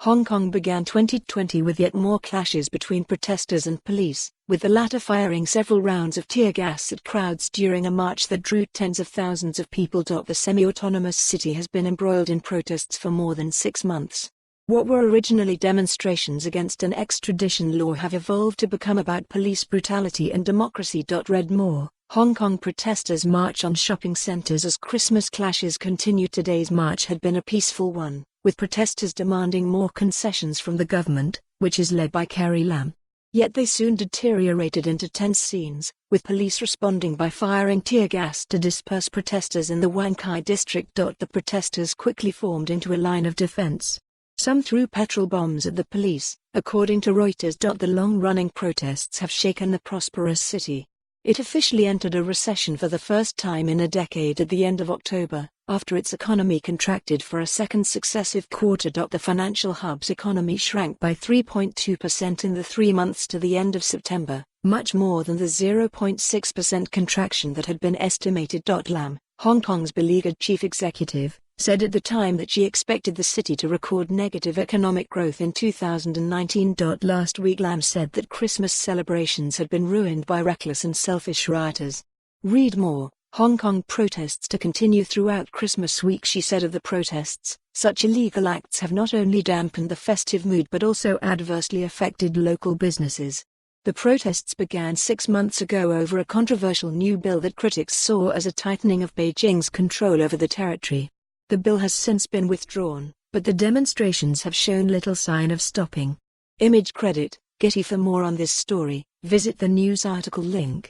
Hong Kong began 2020 with yet more clashes between protesters and police, with the latter firing several rounds of tear gas at crowds during a march that drew tens of thousands of people. The semi-autonomous city has been embroiled in protests for more than 6 months. What were originally demonstrations against an extradition law have evolved to become about police brutality and democracy.Read more. Hong Kong protesters march on shopping centres as Christmas clashes continue. Today's march had been a peaceful one, with protesters demanding more concessions from the government, which is led by Carrie Lam. Yet they soon deteriorated into tense scenes, with police responding by firing tear gas to disperse protesters in the Wanchai district. The protesters quickly formed into a line of defense. Some threw petrol bombs at the police. According to Reuters. The long-running protests have shaken the prosperous city. It officially entered a recession for the first time in a decade at the end of October, after its economy contracted for a second successive quarter. The financial hub's economy shrank by 3.2% in the 3 months to the end of September, much more than the 0.6% contraction that had been estimated. Lam, Hong Kong's beleaguered chief executive, said at the time that she expected the city to record negative economic growth in 2019. Last week Lam said that Christmas celebrations had been ruined by reckless and selfish rioters. Read more. Hong Kong protests to continue throughout Christmas week. She said of the protests, such illegal acts have not only dampened the festive mood but also adversely affected local businesses. The protests began 6 months ago over a controversial new bill that critics saw as a tightening of Beijing's control over the territory. The bill has since been withdrawn, but the demonstrations have shown little sign of stopping. Image credit, Getty. For more on this story, visit the news article link.